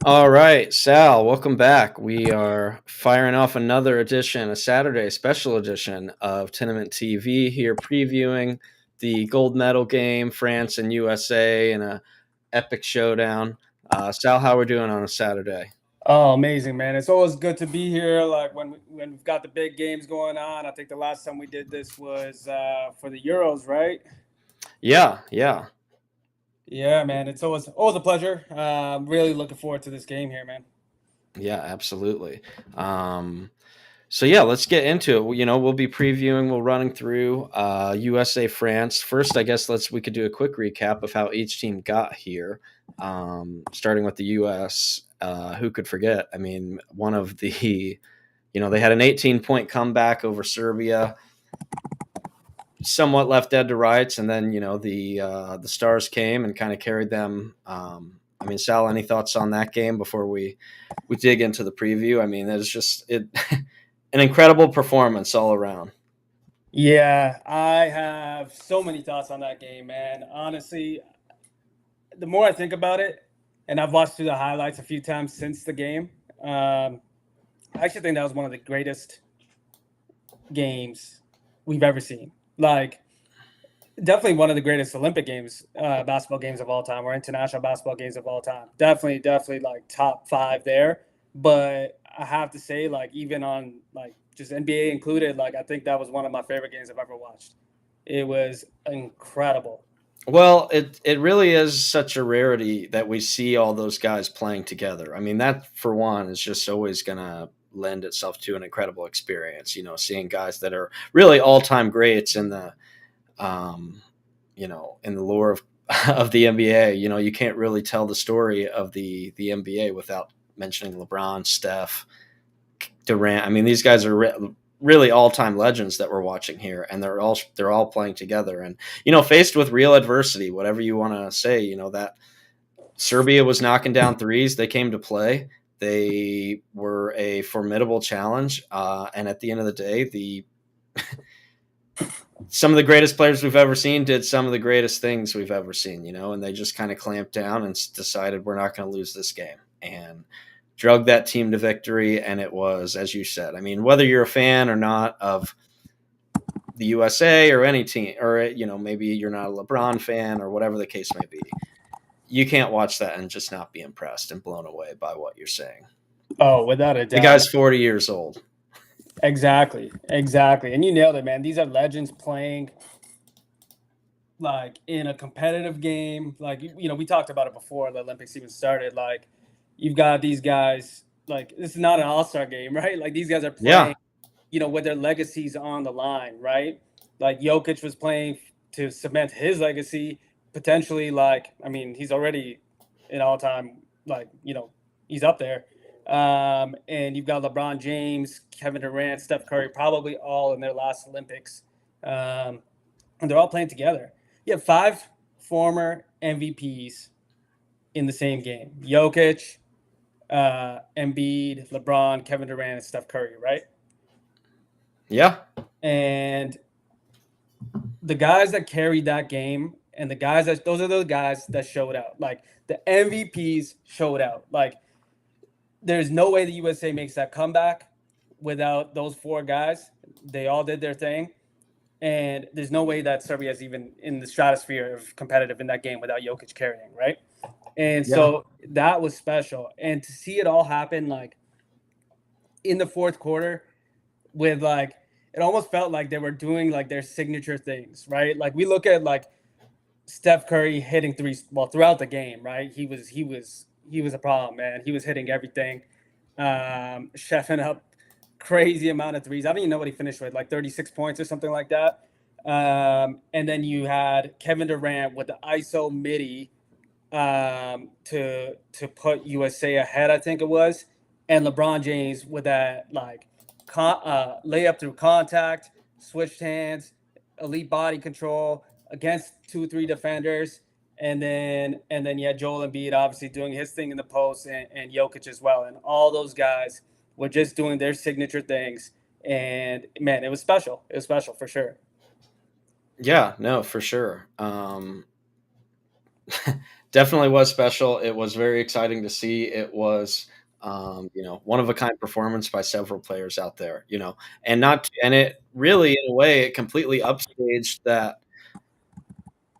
All right, Sal, welcome back. We are firing off another edition, a Saturday special edition of Tenement TV here, previewing the gold medal game, France and USA, in a epic showdown. Sal, how we're doing on a Saturday? Oh, amazing, man. It's always good to be here. Like when we've got the big games going on. I think the last time we did this was for the Euros, right? Yeah, yeah, Yeah, man. It's always a pleasure. Really looking forward to this game here, man. yeah, absolutely. Um, So yeah, let's get into it. We'll be previewing, we'll running through USA France. First, I guess we could do a quick recap of how each team got here. Starting with the US. Who could forget? I mean, one of the they had an 18-point comeback over Serbia, somewhat left dead to rights, and then the Stars came and kind of carried them. I mean, Sal, any thoughts on that game before we dig into the preview? I mean, it's just it an incredible performance all around. Yeah, I have so many thoughts on that game, man. Honestly, the more I think about it, and I've watched through the highlights a few times since the game, I actually think that was one of the greatest games we've ever seen. Like, definitely one of the greatest Olympic games, basketball games of all time, or international basketball games of all time. Definitely like top five there. But I have to say, like even on like just NBA included, like I think that was one of my favorite games I've ever watched. It was incredible. Well, it really is such a rarity that we see all those guys playing together. I mean, that for one is just always going to lend itself to an incredible experience. Seeing guys that are really all-time greats in the in the lore of of the NBA. You can't really tell the story of the NBA without mentioning LeBron, Steph, Durant. I mean, these guys are really all-time legends that we're watching here, and they're all playing together. And faced with real adversity, whatever you want to say, that Serbia was knocking down threes. They came to play. They were a formidable challenge, and at the end of the day, the some of the greatest players we've ever seen did some of the greatest things we've ever seen. And they just kind of clamped down and decided we're not going to lose this game. And drug that team to victory. And it was, as you said, I mean, whether you're a fan or not of the USA or any team, or, maybe you're not a LeBron fan or whatever the case may be, you can't watch that and just not be impressed and blown away by what you're saying. Oh, without a The doubt. guy's 40 years old. Exactly. And you nailed it, man. These are legends playing like in a competitive game. Like we talked about it before the Olympics even started. Like you've got these guys. Like this is not an all-star game, right? Like these guys are Yeah. playing with their legacies on the line, right? Like Jokic was playing to cement his legacy, potentially. Like, I mean, he's already an all-time, like, he's up there. And you've got LeBron James, Kevin Durant, Steph Curry, probably all in their last Olympics. And they're all playing together. You have five former MVPs in the same game: Jokic, Embiid, LeBron, Kevin Durant, and Steph Curry, right? Yeah. And the guys that carried that game and the guys that those are the guys that showed out. Like the MVPs showed out. Like there's no way the USA makes that comeback without those four guys. They all did their thing. And there's no way that Serbia is even in the stratosphere of competitive in that game without Jokic carrying, right? And Yeah. so that was special. And to see it all happen like in the fourth quarter with like it almost felt like they were doing like their signature things, right? Like we look at like Steph Curry hitting threes well throughout the game, right? He was a problem, man. He was hitting everything, chefing up crazy amount of threes. I don't even know what he finished with, like 36 points or something like that. And then you had Kevin Durant with the ISO midi to put USA ahead, I think it was, and LeBron James with that like layup through contact, switched hands, elite body control against 2-3 defenders, and then yeah, Joel Embiid obviously doing his thing in the post, and Jokic as well, and all those guys were just doing their signature things, and man, it was special. It was special for sure. Yeah. No, for sure. Definitely was special. It was very exciting to see. It was, one of a kind performance by several players out there. And it really, in a way, it completely upstaged that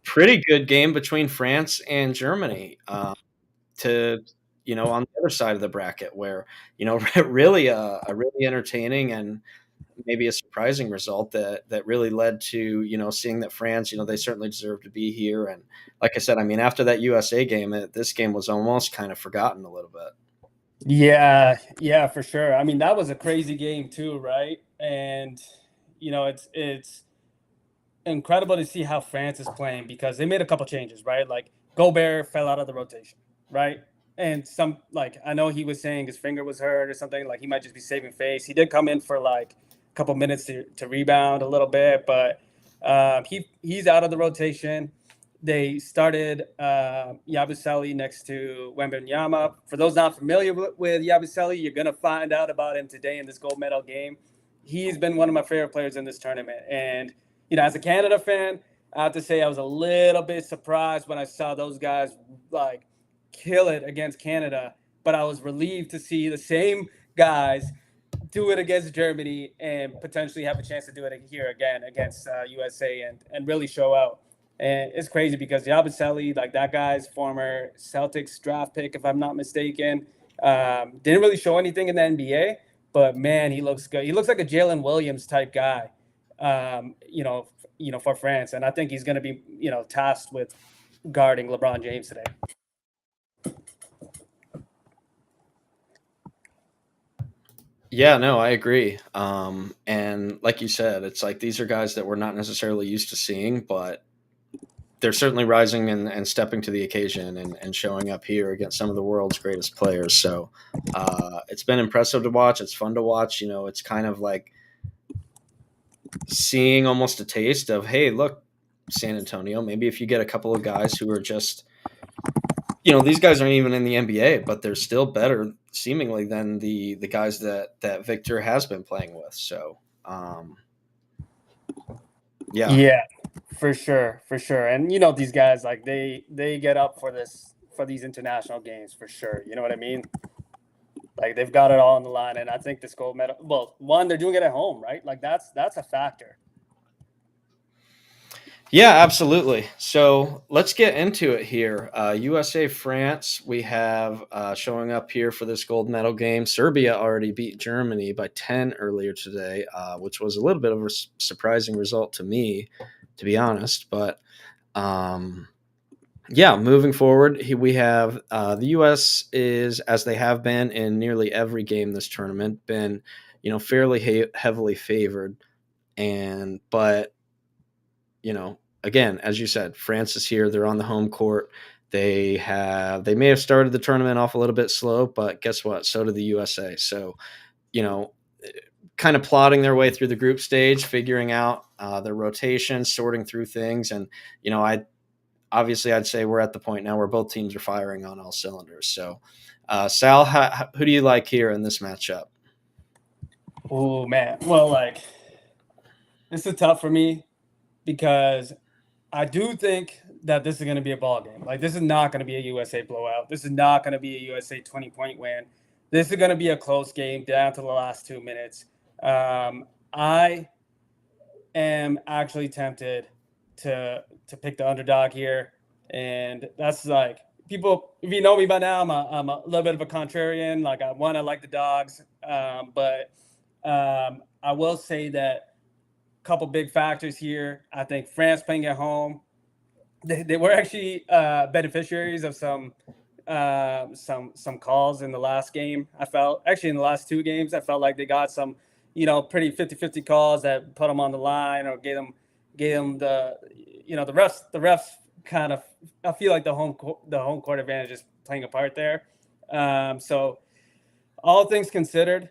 pretty good game between France and Germany. To on the other side of the bracket, where really a really entertaining and maybe a surprising result that really led to seeing that France, they certainly deserve to be here. And like I said, I mean, after that USA game, this game was almost kind of forgotten a little bit. Yeah, for sure. I mean, that was a crazy game too, right? And it's incredible to see how France is playing because they made a couple changes, right? Like Gobert fell out of the rotation, right? And some like I know he was saying his finger was hurt or something, like he might just be saving face. He did come in for like a couple minutes to rebound a little bit, but he's out of the rotation. They started Yabusele next to Wembanyama. For those not familiar with Yabusele, you're gonna find out about him today in this gold medal game. He's been one of my favorite players in this tournament, and as a Canada fan, I have to say I was a little bit surprised when I saw those guys like kill it against Canada, but I was relieved to see the same guys do it against Germany and potentially have a chance to do it here again against USA and really show out. And it's crazy because Yabusele, like that guy's former Celtics draft pick, if I'm not mistaken, didn't really show anything in the NBA, but man, he looks good. He looks like a Jalen Williams type guy, for France, and I think he's going to be, tasked with guarding LeBron James today. Yeah, no, I agree. And like you said, it's like these are guys that we're not necessarily used to seeing, but they're certainly rising and stepping to the occasion and showing up here against some of the world's greatest players. So it's been impressive to watch. It's fun to watch. It's kind of like seeing almost a taste of, hey, look, San Antonio, maybe if you get a couple of guys who are just, these guys aren't even in the NBA, but they're still better seemingly than the guys that Victor has been playing with. So, yeah. Yeah, for sure, for sure. And these guys like they get up for these international games for sure. You know what I mean? Like they've got it all on the line, and I think this gold medal. Well, one, they're doing it at home, right? Like that's a factor. Yeah, absolutely. So let's get into it here. USA France, we have showing up here for this gold medal game. Serbia already beat Germany by 10 earlier today, which was a little bit of a surprising result to me, to be honest. But yeah, moving forward, we have the U.S. is, as they have been in nearly every game this tournament, been fairly heavily favored, but again, as you said, France is here. They're on the home court. They may have started the tournament off a little bit slow, but guess what? So did the USA. So, you know, kind of plotting their way through the group stage, figuring out their rotation, sorting through things. And, I'd say we're at the point now where both teams are firing on all cylinders. So, Sal, who do you like here in this matchup? Oh man, well, like this is tough for me because I do think that this is going to be a ball game. Like this is not going to be a USA blowout. This is not going to be a USA 20-point win. This is going to be a close game down to the last 2 minutes. I am actually tempted to pick the underdog here, and that's like people. If you know me by now, I'm a little bit of a contrarian. Like I like the dogs, but I will say that a couple big factors here. I think France playing at home, they were actually beneficiaries of some calls in the last game. I felt actually in the last two games, I felt like they got some pretty 50-50 calls that put them on the line or gave them the refs kind of. I feel like the home court advantage is playing a part there. So all things considered,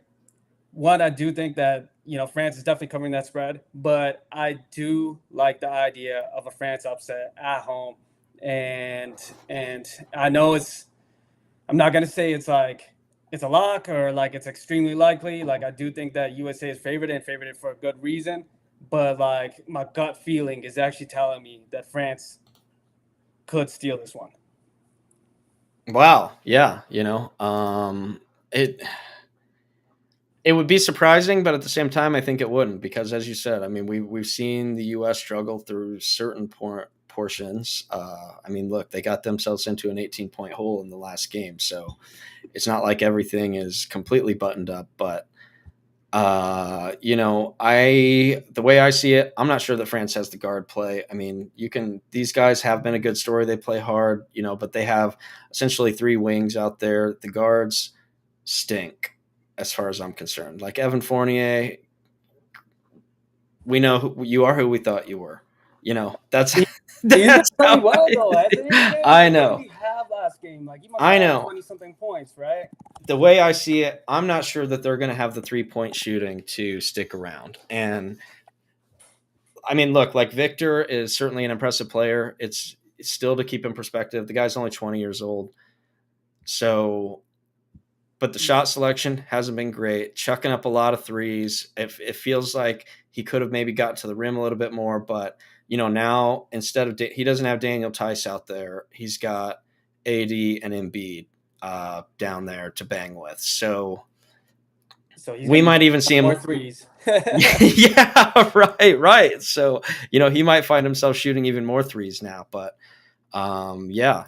one, I do think that France is definitely covering that spread, but I do like the idea of a France upset at home, and I know I'm not gonna say it's like it's a lock or like it's extremely likely. Like I do think that USA is favored and favored for a good reason, but like my gut feeling is actually telling me that France could steal this one. Wow. Yeah. It it would be surprising, but at the same time, I think it wouldn't because, as you said, I mean, we've seen the U.S. struggle through certain portions. I mean, look, they got themselves into an 18-point hole in the last game, so it's not like everything is completely buttoned up. But I the way I see it, I'm not sure that France has the guard play. I mean, you can these guys have been a good story. They play hard, but they have essentially three wings out there. The guards stink as far as I'm concerned. Like Evan Fournier, we know you are who we thought you were. That's He, he's been that's playing how well though, hasn't he, man? I Like, what did know. he have last game? Like, he must have I had know. 20 something points, right? The way I see it, I'm not sure that they're going to have the 3-point shooting to stick around. And I mean, look, like Victor is certainly an impressive player. It's still to keep in perspective. The guy's only 20 years old. So, but the shot selection hasn't been great. Chucking up a lot of threes. It feels like he could have maybe gotten to the rim a little bit more. But, now instead of, he doesn't have Daniel Tice out there, he's got AD and Embiid down there to bang with. So, So he's we going to be might even see more him. threes. Yeah, right. So, he might find himself shooting even more threes now. But yeah,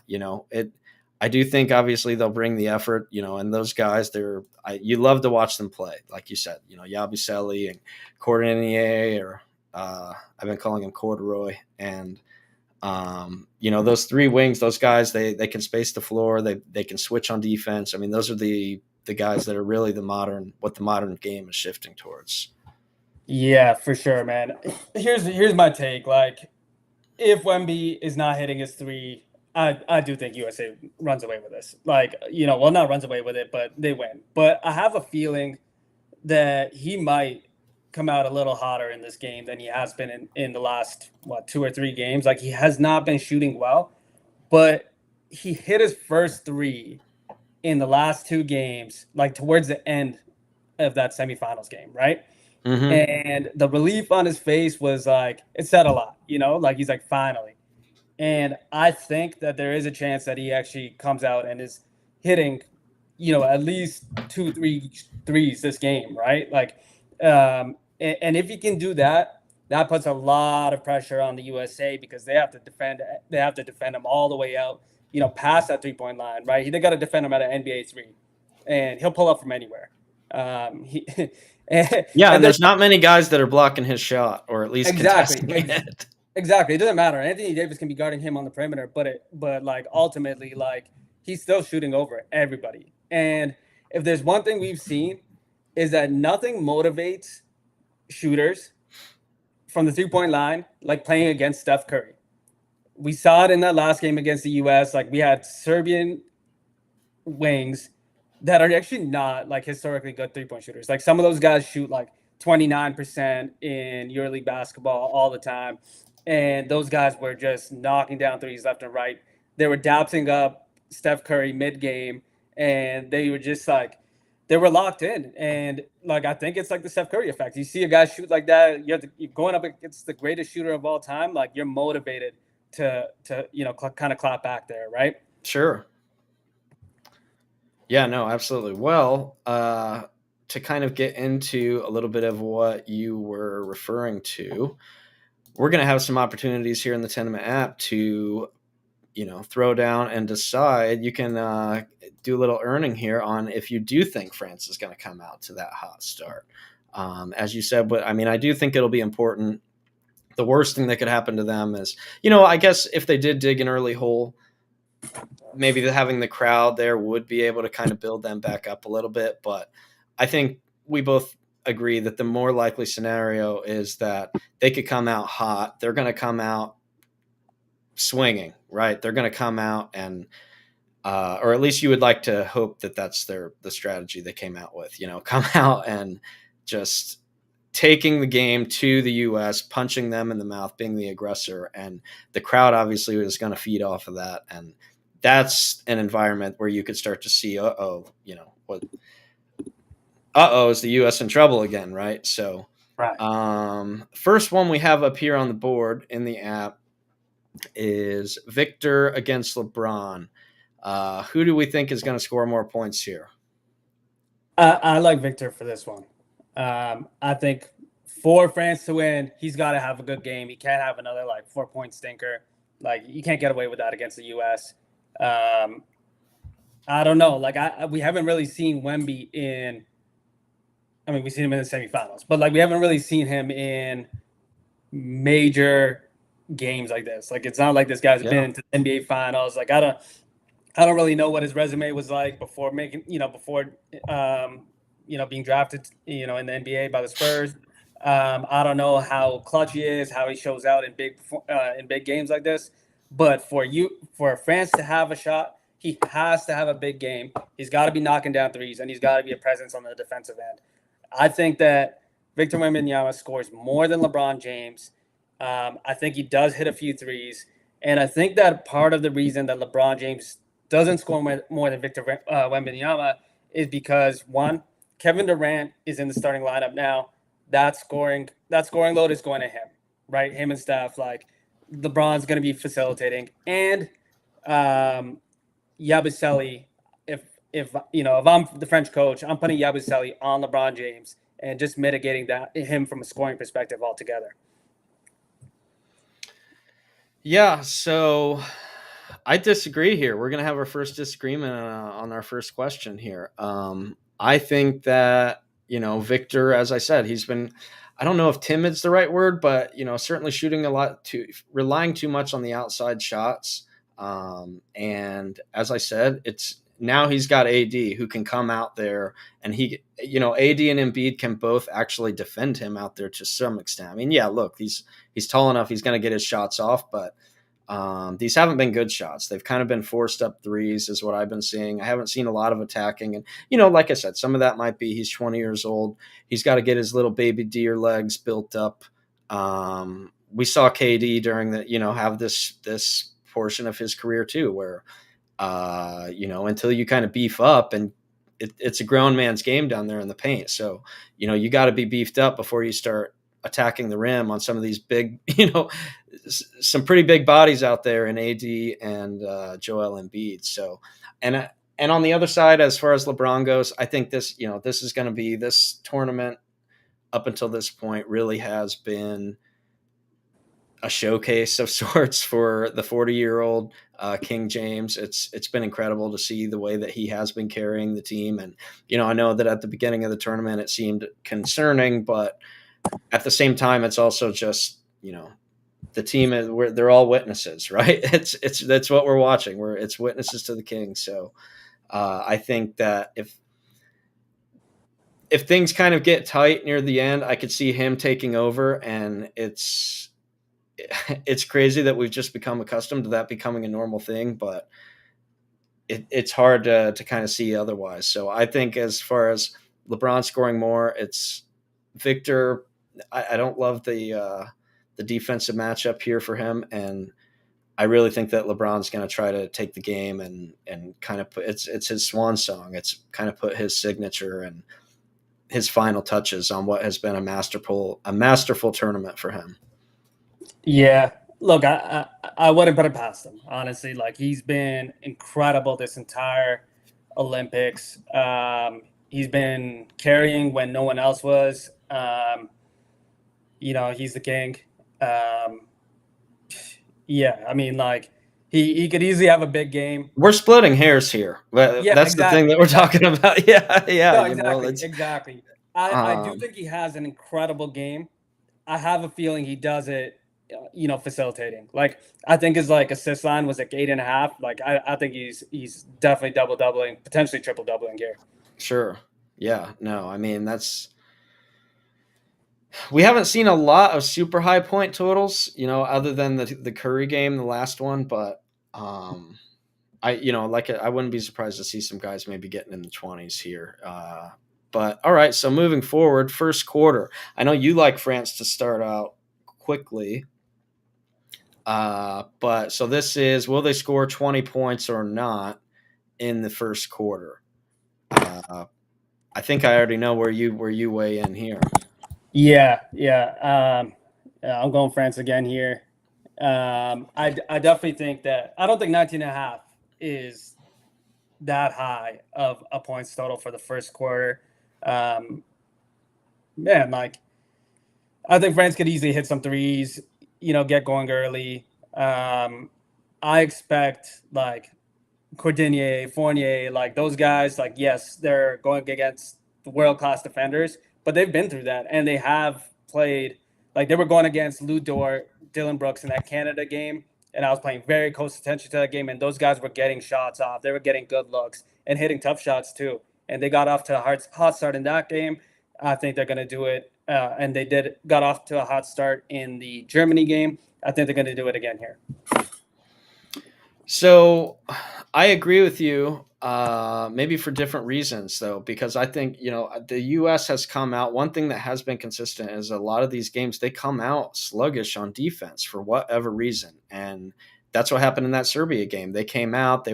it. I do think obviously they'll bring the effort, and those guys, you love to watch them play, like you said, Yabusele and Cordonier, or I've been calling him Corduroy, and those three wings, those guys, they can space the floor, they can switch on defense. I mean, those are the guys that are really what the modern game is shifting towards. Yeah, for sure, man. Here's my take. Like, if Wemby is not hitting his three, I do think USA runs away with this. Like, well, not runs away with it, but they win. But I have a feeling that he might come out a little hotter in this game than he has been in the last, what, 2 or 3 games. Like, he has not been shooting well, but he hit his first three in the last 2 games, like towards the end of that semifinals game, right? Mm-hmm. And the relief on his face was like, it said a lot, like he's like, finally. And I think that there is a chance that he actually comes out and is hitting, at least 2, 3 threes this game, right? Like, and if he can do that, that puts a lot of pressure on the USA because they have to defend. They have to defend him all the way out, past that 3-point line, right? They got to defend him at an NBA three, and he'll pull up from anywhere. He and, Yeah, and and there's there's not many guys that are blocking his shot or at least exactly. contesting it. Exactly. It doesn't matter. Anthony Davis can be guarding him on the perimeter, but like ultimately, like he's still shooting over everybody. And if there's one thing we've seen is that nothing motivates shooters from the 3-point line like playing against Steph Curry. We saw it in that last game against the US. Like we had Serbian wings that are actually not like historically good 3-point shooters. Like some of those guys shoot like 29% in EuroLeague basketball all the time. And those guys were just knocking down threes left and right. They were dapsing up Steph Curry mid game, and they were just like, they were locked in. And like, I think it's like the Steph Curry effect. You see a guy shoot like that, you're going up against the greatest shooter of all time. Like you're motivated to kind of clap back there, right? Sure. Yeah, no, absolutely. Well, to kind of get into a little bit of what you were referring to, we're going to have some opportunities here in the Tenement app to, throw down and decide. You can do a little earning here on if you do think France is going to come out to that hot start. As you said, but I mean, I do think it'll be important. The worst thing that could happen to them is, I guess if they did dig an early hole, maybe having the crowd there would be able to kind of build them back up a little bit. But I think we both agree that the more likely scenario is that they could come out hot. They're going to come out swinging, right? They're going to come out and, or at least you would like to hope that that's the strategy they came out with, come out and just taking the game to the U.S., punching them in the mouth, being the aggressor. And the crowd obviously is going to feed off of that. And that's an environment where you could start to see, is the U.S. in trouble again, right? So, Right. first one we have up here on the board in the app is Victor against LeBron. Who do we think is going to score more points here? I like Victor for this one. I think for France to win, he's got to have a good game. He can't have another like 4 point stinker. Like you can't get away with that against the U.S. Um, I don't know. Like we haven't really seen Wemby in. I mean, we've seen him in the semifinals, but like we haven't really seen him in major games like this. Like it's not like this guy's Yeah. been to the NBA finals. Like I don't really know what his resume was like before being drafted, in the NBA by the Spurs. I don't know how clutch he is, how he shows out in big games like this. But for France to have a shot, he has to have a big game. He's got to be knocking down threes, and he's got to be a presence on the defensive end. I think that Victor Wembanyama scores more than LeBron James. I think he does hit a few threes, and I think that part of the reason that LeBron James doesn't score more than Victor Wembanyama is because one, Kevin Durant is in the starting lineup now. That scoring load is going to him, right? Him and Steph. Like LeBron's going to be facilitating, and Yabusele. If I'm the French coach, I'm putting Yabusele on LeBron James and just mitigating him from a scoring perspective altogether. Yeah, so I disagree here. We're going to have our first disagreement on our first question here. I think that, Victor, as I said, he's been, I don't know if timid's the right word, but, certainly shooting a lot, relying too much on the outside shots. And as I said, it's now he's got AD who can come out there and AD and Embiid can both actually defend him out there to some extent. I mean, yeah, look, he's tall enough. He's going to get his shots off, but these haven't been good shots. They've kind of been forced up threes, is what I've been seeing. I haven't seen a lot of attacking. And, like I said, some of that might be he's 20 years old. He's got to get his little baby deer legs built up. We saw KD during have this portion of his career too, where, until you kind of beef up and it's a grown man's game down there in the paint. So, you got to be beefed up before you start attacking the rim on some of these big, some pretty big bodies out there in AD and Joel Embiid. So, and on the other side, as far as LeBron goes, I think this is going to be this tournament up until this point really has been a showcase of sorts for the 40-year-old King James. It's been incredible to see the way that he has been carrying the team. And, I know that at the beginning of the tournament, it seemed concerning, but at the same time, it's also just, the team they're all witnesses, right? That's what we're watching. It's witnesses to the king. So I think that if things kind of get tight near the end, I could see him taking over, and it's crazy that we've just become accustomed to that becoming a normal thing, but it's hard to kind of see otherwise. So I think as far as LeBron scoring more, it's Victor. I don't love the defensive matchup here for him, and I really think that LeBron's going to try to take the game and kind of put it's his swan song. It's kind of put his signature and his final touches on what has been a masterful tournament for him. Yeah, look, I wouldn't put it past him, honestly. Like he's been incredible this entire Olympics. He's been carrying when no one else was. He's the king. Yeah, I mean, like he could easily have a big game. We're splitting hairs here. Yeah, That's the thing that we're talking about. Yeah, yeah. No, exactly. I do um, think he has an incredible game. I have a feeling he does it, facilitating. Like I think his like assist line was like 8.5. Like I think he's definitely double doubling, potentially triple doubling here. sure. Yeah. No, I mean we haven't seen a lot of super high point totals, other than the Curry game, the last one. But I wouldn't be surprised to see some guys maybe getting in the 20s here. But all right, so moving forward, first quarter. I know you like France to start out quickly. But so this is, will they score 20 points or not in the first quarter? I think I already know where you weigh in here. Yeah. I'm going France again here. I definitely think that I don't think 19.5 is that high of a points total for the first quarter. Um, Man, like I think France could easily hit some threes, get going early. I expect like Cordinier, Fournier, like those guys, like yes, they're going against the world class defenders, but they've been through that and they have played like they were going against Lou Dort, Dylan Brooks in that Canada game, and I was paying very close attention to that game, and those guys were getting shots off. They were getting good looks and hitting tough shots too, and they got off to a hot start in that game. I think they're going to do it, and they did got off to a hot start in the Germany game. I think they're going to do it again here. So I agree with you, maybe for different reasons, though, because I think, the U.S. has come out. One thing that has been consistent is a lot of these games, they come out sluggish on defense for whatever reason. And that's what happened in that Serbia game. They came out,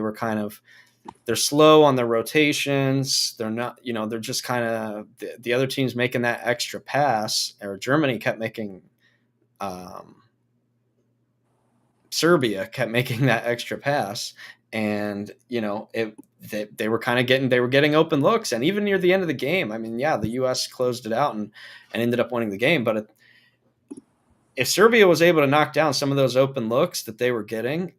they're slow on their rotations. They're not, they're just kind of the other team's making that extra pass, or Germany kept making, Serbia kept making that extra pass, and they were kind of getting open looks, and even near the end of the game, I mean, yeah, the U.S. closed it out and ended up winning the game. But if Serbia was able to knock down some of those open looks that they were getting,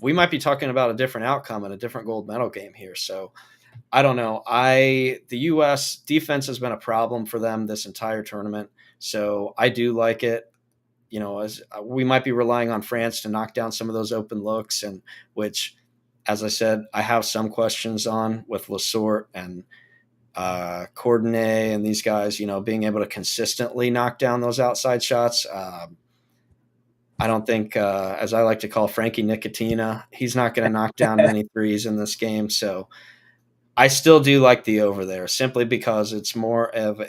we might be talking about a different outcome and a different gold medal game here. So I don't know. The U.S. defense has been a problem for them this entire tournament, so I do like it. As we might be relying on France to knock down some of those open looks, and which, as I said, I have some questions on with Lasorte and Courtenay and these guys, being able to consistently knock down those outside shots. I don't think, as I like to call Frankie Nicotina, he's not going to knock down many threes in this game. So I still do like the over there, simply because it's more of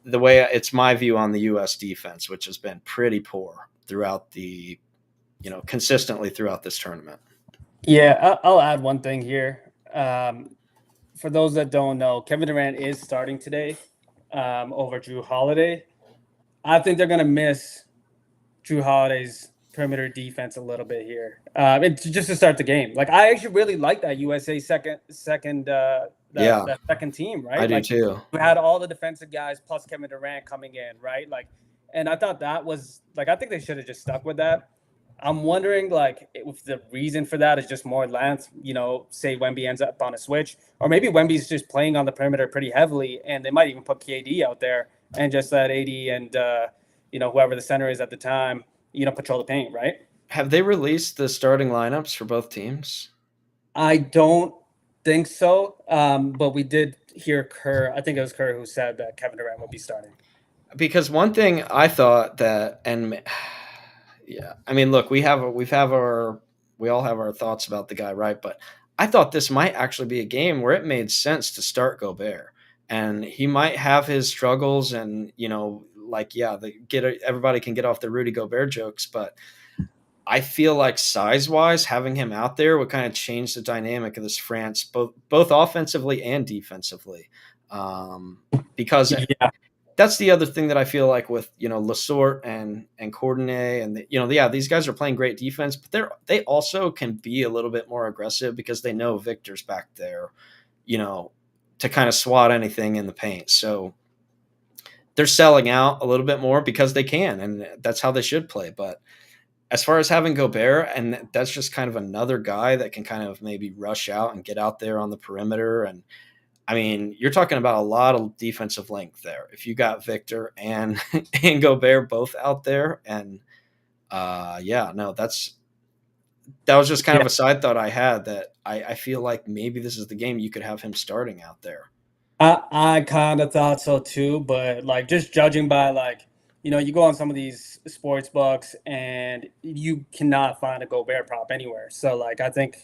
the way it's my view on the U.S. defense, which has been pretty poor throughout consistently throughout this tournament. Yeah, I'll add one thing here. For those that don't know, Kevin Durant is starting today over Drew Holiday. I think they're going to miss Drew Holiday's perimeter defense a little bit here. It's just to start the game. Like I actually really like that USA that second team, right? I do like, too. We had all the defensive guys plus Kevin Durant coming in, right? Like, and I thought that was like I think they should have just stuck with that. I'm wondering, like, if the reason for that is just more length, say Wemby ends up on a switch, or maybe Wemby's just playing on the perimeter pretty heavily, and they might even put KD out there and just let AD and, whoever the center is at the time, patrol the paint, right? Have they released the starting lineups for both teams? I don't think so, but we did hear Kerr. I think it was Kerr who said that Kevin Durant would be starting. Because one thing I thought that, and yeah, I mean, look, we all have our thoughts about the guy, right? But I thought this might actually be a game where it made sense to start Gobert, and he might have his struggles, and everybody can get off the Rudy Gobert jokes, but I feel like size-wise, having him out there would kind of change the dynamic of this France, both offensively and defensively, because Yeah. that's the other thing that I feel like with Lasorte and Courtenay, and these guys are playing great defense, but they also can be a little bit more aggressive because they know Victor's back there, to kind of swat anything in the paint. So they're selling out a little bit more because they can, and that's how they should play. But as far as having Gobert, and that's just kind of another guy that can kind of maybe rush out and get out there on the perimeter. And I mean, you're talking about a lot of defensive length there. If you got Victor and and Gobert both out there, and that was just kind of a side thought I had, that I feel like maybe this is the game you could have him starting out there. I kind of thought so too, but like just judging by like, you go on some of these sports books and you cannot find a Gobert prop anywhere. So like I think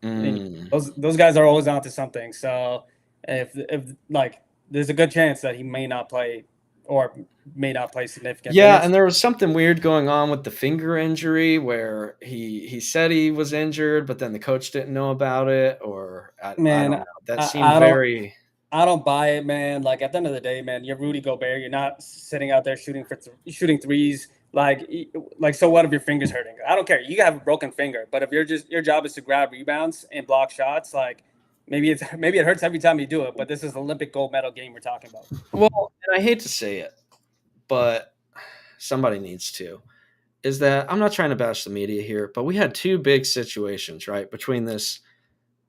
those guys are always onto something. So if like there's a good chance that he may not play or may not play significant Yeah, minutes. and there was something weird going on with the finger injury where he said he was injured, but then the coach didn't know about it, or I don't Man, know. That I, seemed I don't very. I don't buy it, man. Like at the end of the day, man, you're Rudy Gobert. You're not sitting out there shooting threes Like, so what if your finger's hurting? I don't care. You can have a broken finger, but if your job is to grab rebounds and block shots, like maybe it hurts every time you do it. But this is Olympic gold medal game we're talking about. Well, and I hate to say it, but somebody needs to. Is that I'm not trying to bash the media here, but we had two big situations, right? Between this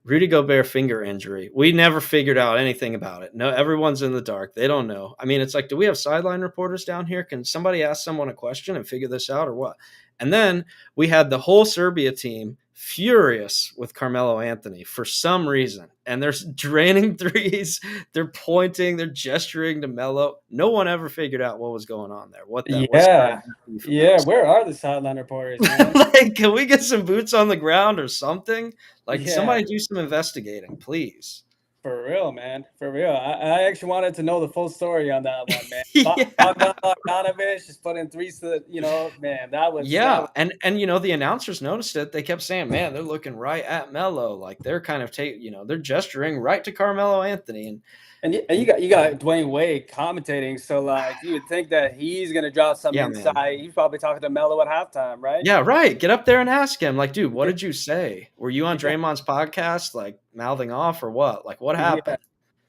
Rudy Gobert finger injury. We never figured out anything about it. No, everyone's in the dark. They don't know. I mean, it's like, do we have sideline reporters down here? Can somebody ask someone a question and figure this out or what? And then we had the whole Serbia team furious with Carmelo Anthony for some reason. And they're draining threes. They're pointing. They're gesturing to Melo. No one ever figured out what was going on there. What that was. Yeah, yeah. Where are the sideline reporters, man? Like, can we get some boots on the ground or something? Like, Yeah, somebody do some investigating, please. for real, man. For real. I actually wanted to know the full story on that one, man. Yeah. Bogdanovich just put in three, man, that Yeah, was, and the announcers noticed it. They kept saying, "Man, they're looking right at Melo, like they're kind of they're gesturing right to Carmelo Anthony." and you got Dwayne Wade commentating, so like you would think that he's gonna drop some Yeah, man. insight. He's probably talking to Melo at halftime, right? Yeah, right. Get up there and ask him, like, dude, what Yeah, did you say? Were you on yeah, Draymond's podcast, like mouthing off or what? Like, what yeah. happened?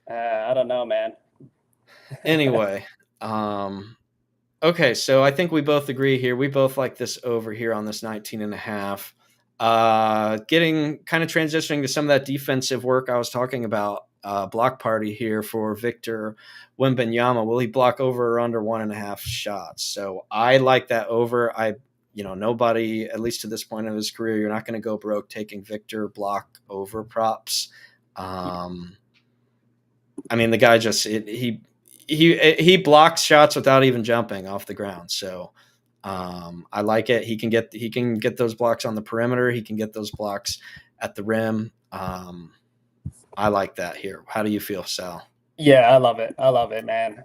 I don't know, man. Anyway, um, okay, so I think we both agree here. We both like this over here on this 19 and a half. Getting kind of transitioning to some of that defensive work I was talking about. Block party here for Victor Wembanyama. Will he block over or under 1.5 shots? So I like that over. Nobody, at least to this point of his career, you're not going to go broke taking Victor block over props. I mean, the guy he blocks shots without even jumping off the ground. So I like it. He can get those blocks on the perimeter. He can get those blocks at the rim. I like that here. How do you feel, Sal? Yeah, I love it. I love it, man.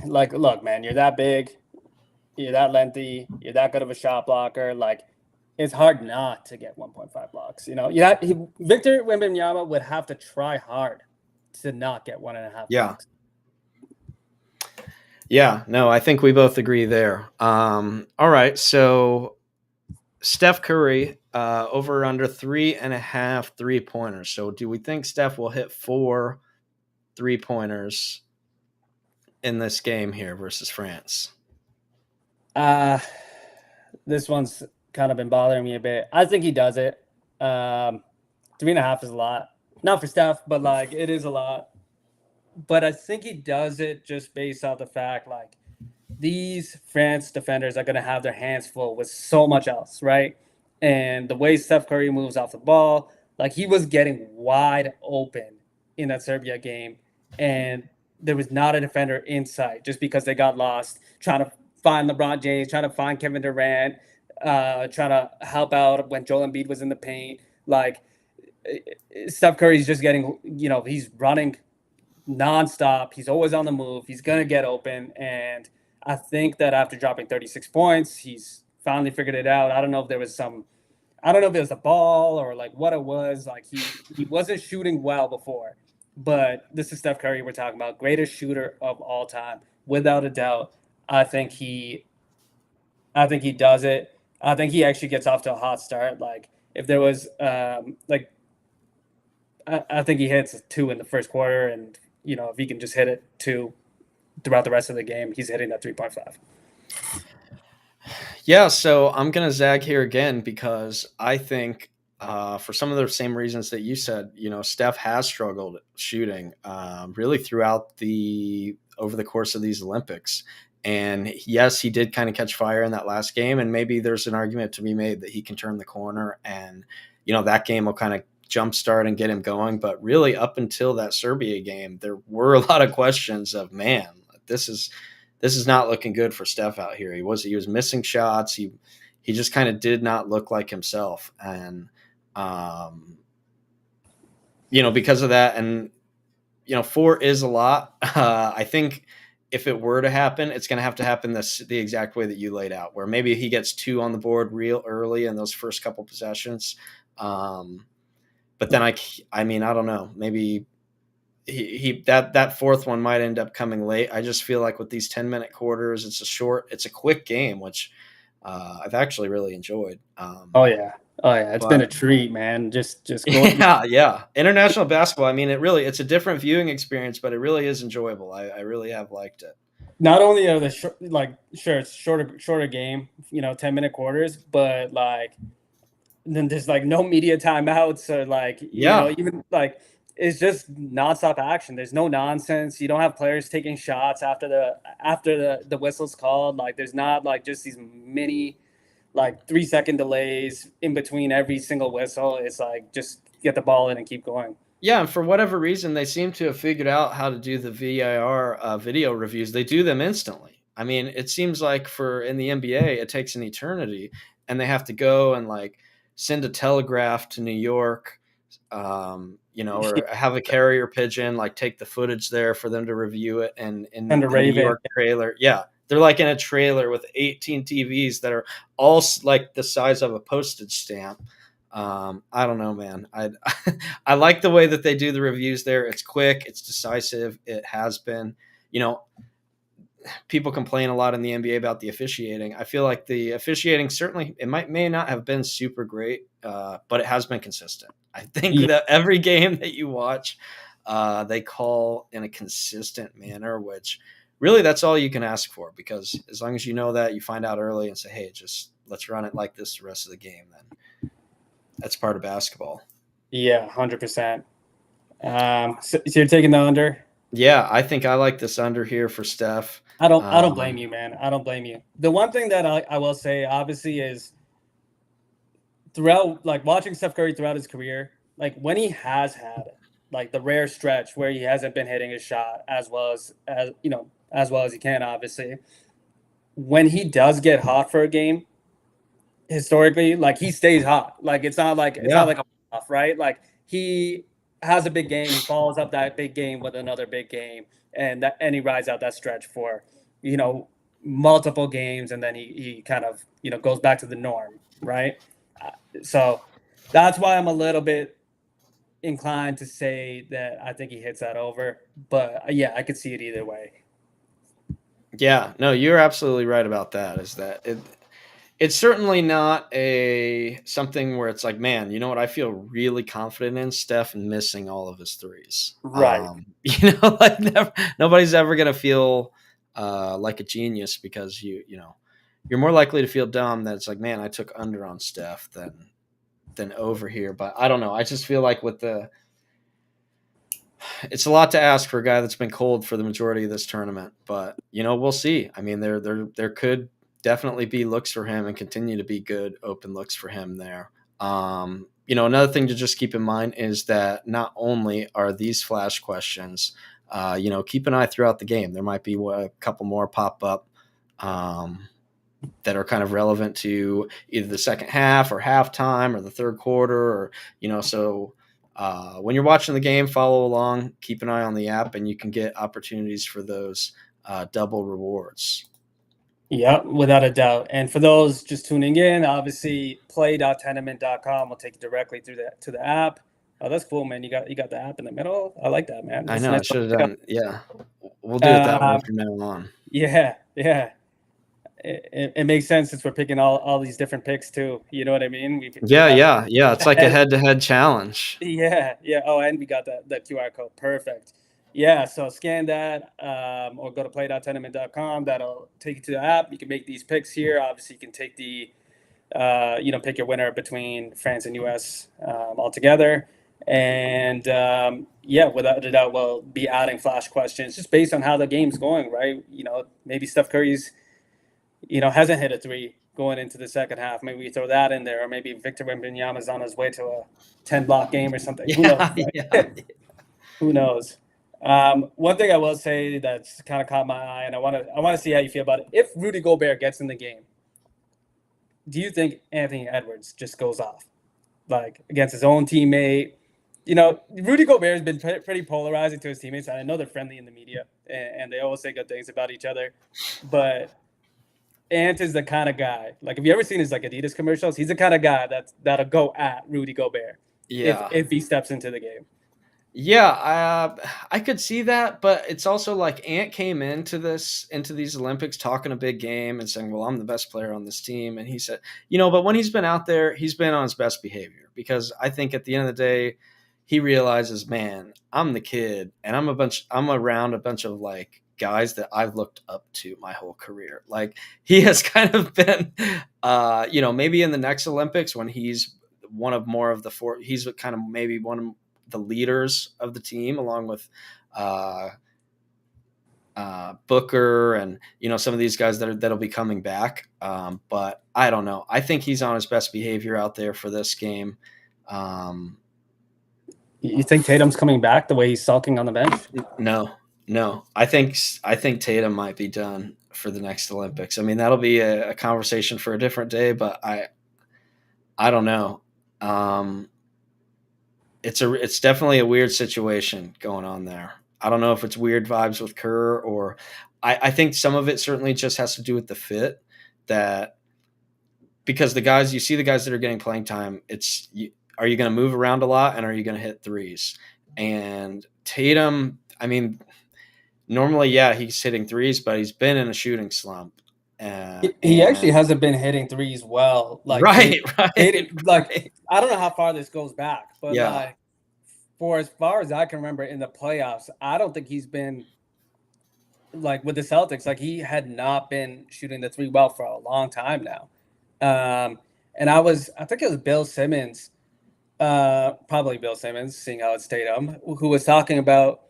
Like, look, man, you're that big, you're that lengthy, you're that good of a shot blocker. Like, it's hard not to get 1.5 blocks. Victor Wembanyama would have to try hard to not get 1.5 Yeah. blocks. Yeah, no, I think we both agree there. All right, so Steph Curry over under 3.5 3-pointers. So do we think Steph will hit 4 3-pointers in this game here versus France? This one's kind of been bothering me a bit. I think he does it. 3.5 is a lot. Not for Steph, but like it is a lot. But I think he does it just based off the fact like these France defenders are going to have their hands full with so much else, right? And the way Steph Curry moves off the ball, like he was getting wide open in that Serbia game, and there was not a defender in sight just because they got lost trying to find LeBron James, trying to find Kevin Durant, trying to help out when Joel Embiid was in the paint. Like Steph Curry's just getting, he's running nonstop. He's always on the move. He's gonna get open, and I think that after dropping 36 points, he's finally figured it out. I don't know if it was a ball or like what it was. Like he wasn't shooting well before, but this is Steph Curry we're talking about, greatest shooter of all time, without a doubt. I think he does it. I think he actually gets off to a hot start. Like if there was I think he hits 2 in the first quarter, and if he can just hit it 2 throughout the rest of the game, he's hitting that 3.5. Yeah, so I'm going to zag here again because I think for some of the same reasons that you said, Steph has struggled shooting really throughout over the course of these Olympics. And yes, he did kind of catch fire in that last game, and maybe there's an argument to be made that he can turn the corner, and that game will kind of jumpstart and get him going. But really, up until that Serbia game, there were a lot of questions of, man, this is not looking good for Steph out here. He was missing shots. He just kind of did not look like himself, and because of that, and 4 is a lot. I think if it were to happen, it's going to happen the exact way that you laid out, where maybe he gets 2 on the board real early in those first couple possessions. But then I mean, I don't know. Maybe that fourth one might end up coming late. I just feel like with these 10-minute quarters, it's a quick game, which I've actually really enjoyed. Oh yeah. Oh yeah. It's been But a treat, man. Just going. yeah, yeah, international basketball. I mean, it's a different viewing experience, but it really is enjoyable. I really have liked it. Not only are the sure it's shorter game, 10-minute quarters, but like then there's like no media timeouts or like Yeah, even like it's just nonstop action. There's no nonsense. You don't have players taking shots after the whistle's called. Like there's not like just these mini like 3-second delays in between every single whistle. It's like just get the ball in and keep going. yeah, and for whatever reason, they seem to have figured out how to do the VAR video reviews. They do them instantly. I mean, it seems like for in the NBA, it takes an eternity, and they have to go and like send a telegraph to New York, or have a carrier pigeon like take the footage there for them to review it. And in And the the New Raven. York trailer, yeah, they're like in a trailer with 18 TVs that are all like the size of a postage stamp. I don't know, man. I like the way that they do the reviews there. It's quick, it's decisive. It has been. You know, people complain a lot in the NBA about the officiating. I feel like the officiating certainly it may not have been super great, but it has been consistent. I think Yeah, that every game that you watch, they call in a consistent manner, which really that's all you can ask for. Because as long as you know that, you find out early and say, "Hey, just let's run it like this the rest of the game." Then that's part of basketball. yeah, 100%. So you're taking the under. Yeah, I think I like this under here for Steph. I don't blame you, man. I don't blame you. The one thing that I will say, obviously, is throughout like watching Steph Curry throughout his career, like when he has had like the rare stretch where he hasn't been hitting his shot as well as he can, obviously. When he does get hot for a game, historically, like he stays hot. Like it's not Yeah, like a off, right? Like he has a big game, he follows up that big game with another big game, and he rides out that stretch for you know multiple games, and then he kind of goes back to the norm, right? So that's why I'm a little bit inclined to say that I think he hits that over. But yeah, I could see it either way. yeah. No, you're absolutely right about that. Is that it's certainly not a something where it's like, man, you know what? I feel really confident in Steph and missing all of his threes. Right. Like nobody's ever gonna feel like a genius because you're more likely to feel dumb that it's like, man, I took under on Steph than over here. But I don't know. I just feel like it's a lot to ask for a guy that's been cold for the majority of this tournament. But we'll see. I mean, there could definitely be looks for him and continue to be good open looks for him there. Another thing to just keep in mind is that not only are these flash questions, keep an eye throughout the game. There might be a couple more pop up that are kind of relevant to either the second half or halftime or the third quarter, or so. When you're watching the game, follow along, keep an eye on the app, and you can get opportunities for those double rewards. Yeah, without a doubt. And for those just tuning in, obviously play.tenamint.com will take you directly through to the app. Oh, that's cool, man. You got the app in the middle. I like that, man. I That's a know I nice. should have done. Yeah, we'll do it that way Uh, from now on. yeah, yeah. It makes sense since we're picking all these different picks too. You know what I mean? We've Yeah, got yeah, yeah. It's like a head-to-head challenge. yeah, yeah. Oh, and we got that QR code. Perfect. Yeah, so scan that or go to play.tenament.com. That'll take you to the app. You can make these picks here. Obviously, you can take pick your winner between France and US altogether. And yeah, without a doubt, we'll be adding flash questions just based on how the game's going, right? Maybe Steph Curry's, hasn't hit a three going into the second half. Maybe we throw that in there, or maybe Victor Wembanyama's on his way to a 10 block game or something. Who knows? Yeah, yeah, Right? Who knows? One thing I will say that's kind of caught my eye, and I want to see how you feel about it. If Rudy Gobert gets in the game, do you think Anthony Edwards just goes off, like against his own teammate? Rudy Gobert has been pretty polarizing to his teammates. I know they're friendly in the media, and they always say good things about each other. But Ant is the kind of guy. Like, have you ever seen his like Adidas commercials? He's the kind of guy that'll go at Rudy Gobert if yeah. if he steps into the game. Yeah, I could see that, but it's also like Ant came into these Olympics talking a big game and saying, "Well, I'm the best player on this team," and he said, but when he's been out there, he's been on his best behavior because I think at the end of the day, he realizes, man, I'm the kid, and I'm around a bunch of like guys that I've looked up to my whole career. Like he has kind of been, maybe in the next Olympics when he's one of more of the four, he's kind of maybe one of the leaders of the team, along with uh, Booker and some of these guys that'll be coming back. But I don't know. I think he's on his best behavior out there for this game. Um, You think Tatum's coming back the way he's sulking on the bench? no, no. I think Tatum might be done for the next Olympics. I mean, that'll be a conversation for a different day. But I don't know. Um, it's definitely a weird situation going on there. I don't know if it's weird vibes with Kerr or I think some of it certainly just has to do with the fit that because the guys that are getting playing time, are you going to move around a lot and are you going to hit threes? And Tatum, I mean, normally, yeah, he's hitting threes, but he's been in a shooting slump. He actually And hasn't been hitting threes well. Like right, right, Tatum, like right. I don't know how far this goes back, but Yeah. like for as far as I can remember in the playoffs, I don't think he's been like with the Celtics. Like he had not been shooting the three well for a long time now. And I think it was Bill Simmons, probably Bill Simmons, seeing how it's Tatum, who was talking about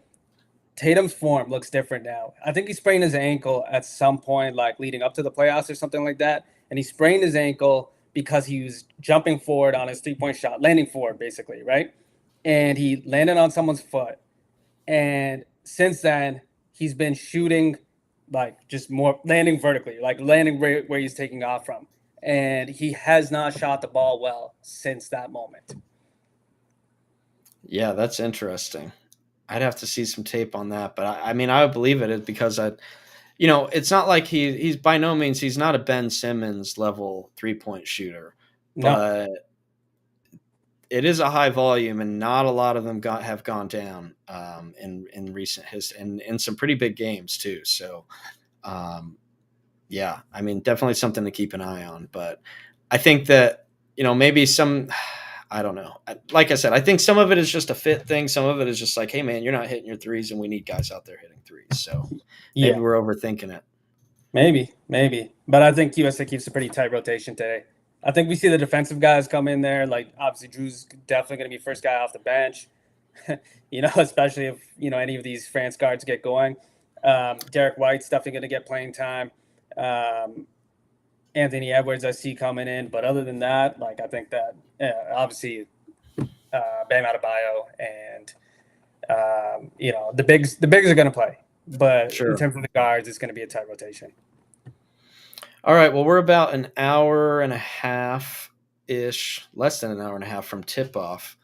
Tatum's form looks different now. I think he sprained his ankle at some point, like leading up to the playoffs or something like that. And he sprained his ankle because he was jumping forward on his 3-point shot, landing forward, basically, right? And he landed on someone's foot. And since then, he's been shooting like just more landing vertically, like landing right where he's taking off from. And he has not shot the ball well since that moment. Yeah, that's interesting. I'd have to see some tape on that, but I mean, I would believe it because it's not like he's by no means he's not a Ben Simmons level 3-point shooter, No. but it is a high volume, and not a lot of them have gone down in recent history, and in some pretty big games too. So, um, yeah, I mean, definitely something to keep an eye on. But I think that maybe some. I don't know. Like I said, I think some of it is just a fit thing. Some of it is just like, hey, man, you're not hitting your threes, and we need guys out there hitting threes. So maybe Yeah. we're overthinking it. Maybe. But I think USA keeps a pretty tight rotation today. I think we see the defensive guys come in there. Like obviously Drew's definitely going to be first guy off the bench. Especially if any of these France guards get going. Derek White's definitely going to get playing time. Um, Anthony Edwards I see coming in, but other than that, like I think that obviously Bam Adebayo and the bigs are going to play. But in Sure. terms of the guards, it's going to be a tight rotation. All right. Well, we're about an hour and a half ish, less than an hour and a half from tip off.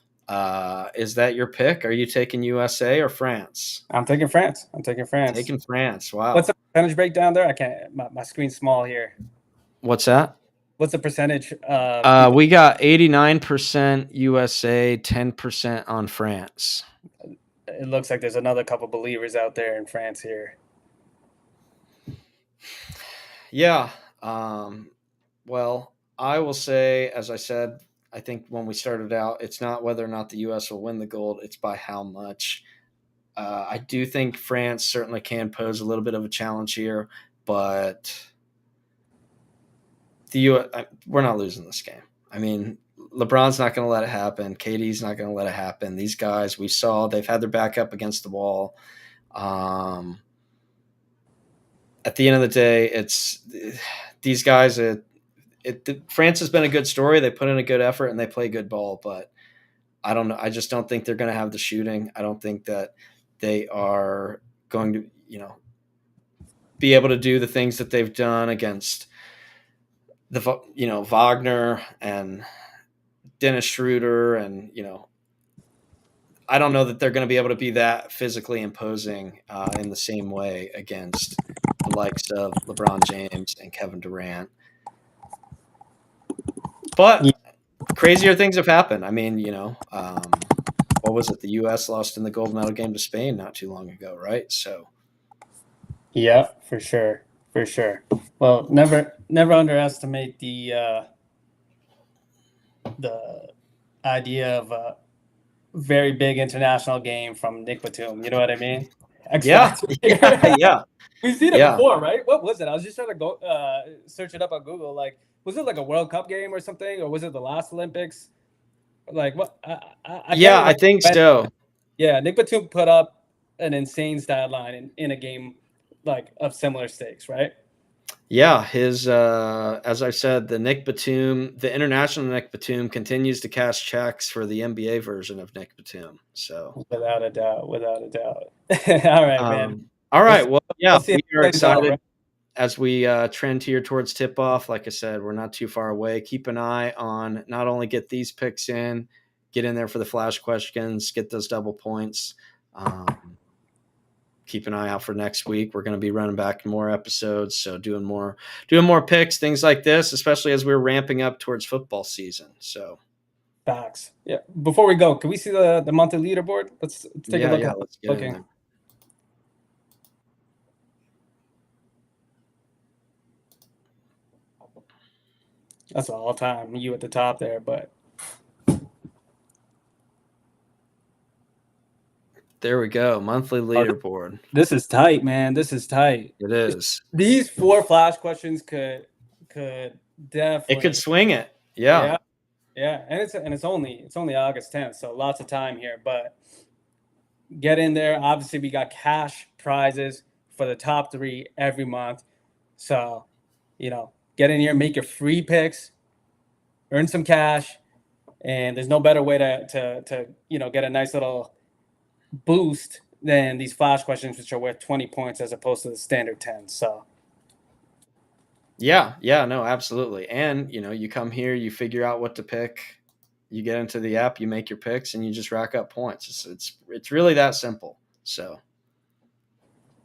Is that your pick? Are you taking USA or France? I'm taking France. I'm taking France. Taking France. What's Wow. the percentage breakdown there? I can't. My screen's small here. What's that? What's the percentage of people? We got 89% USA, 10% on France. It looks like there's another couple believers out there in France here. Yeah. Well, I will say, as I said, I think when we started out, it's not whether or not the U.S. will win the gold, it's by how much. I do think France certainly can pose a little bit of a challenge here, but we're not losing this game. I mean, LeBron's not going to let it happen. KD's not going to let it happen. These guys we saw they've had their back up against the wall. At the end of the day, it's these guys. France has been a good story. They put in a good effort and they play good ball, but I don't know. I just don't think they're going to have the shooting. I don't think that they are going to, be able to do the things that they've done against Wagner and Dennis Schroeder, and I don't know that they're going to be able to be that physically imposing in the same way against the likes of LeBron James and Kevin Durant. But crazier things have happened. I mean, what was it? The U.S. lost in the gold medal game to Spain not too long ago, right? So Yeah, for sure, for sure. Well, never underestimate the idea of a very big international game from Nick Batum. You know what I mean? X yeah, Factor. yeah, yeah, We've seen it yeah, before, right? What was it? I was just trying to go search it up on Google. Like, was it like a World Cup game or something, or was it the last Olympics? Like, what? I can't yeah. I remember think when. so. Yeah, Nick Batum put up an insane stat line in a game like of similar stakes, right? Yeah, his as I said, the international Nick Batum continues to cash checks for the NBA version of Nick Batum. So, Without a doubt, without a doubt. All right, man. all We'll right, see, well, yeah, we'll see how we it are plays out, right? excited as we trend here towards tip off. Like I said, we're not too far away. Keep an eye on not only get these picks in, get in there for the flash questions, get those double points. Keep an eye out for next week. We're going to be running back more episodes, so doing more picks, things like this, especially as we're ramping up towards football season. So Facts. Yeah. Before we go, can we see the monthly leaderboard? Let's take a yeah, look yeah, at let's get in looking. there. That's all time. You at the top there, but There we go. Monthly leaderboard. this is tight, man. This is tight. It is. These 4 flash questions could It could definitely, swing it. Yeah. yeah, yeah. And it's only August 10th, so lots of time here. But get in there. Obviously, we got cash prizes for the top 3 every month. So, get in here, make your free picks, earn some cash, and there's no better way to get a nice little boost than these flash questions, which are worth 20 points as opposed to the standard 10. So Yeah, yeah, no, absolutely. And you come here, you figure out what to pick, you get into the app, you make your picks, and you just rack up points. It's really that simple. So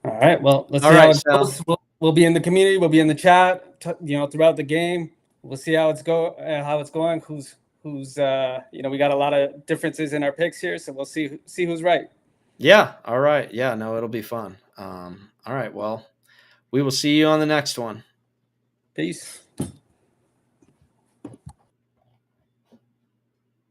all right, well, let's all see how right, it Sal. goes. We'll be in the community, we'll be in the chat, throughout the game. We'll see how it's going. Who's we got a lot of differences in our picks here, so we'll see who's right. Yeah, all right. Yeah, no, it'll be fun. All right, well, we will see you on the next one. Peace.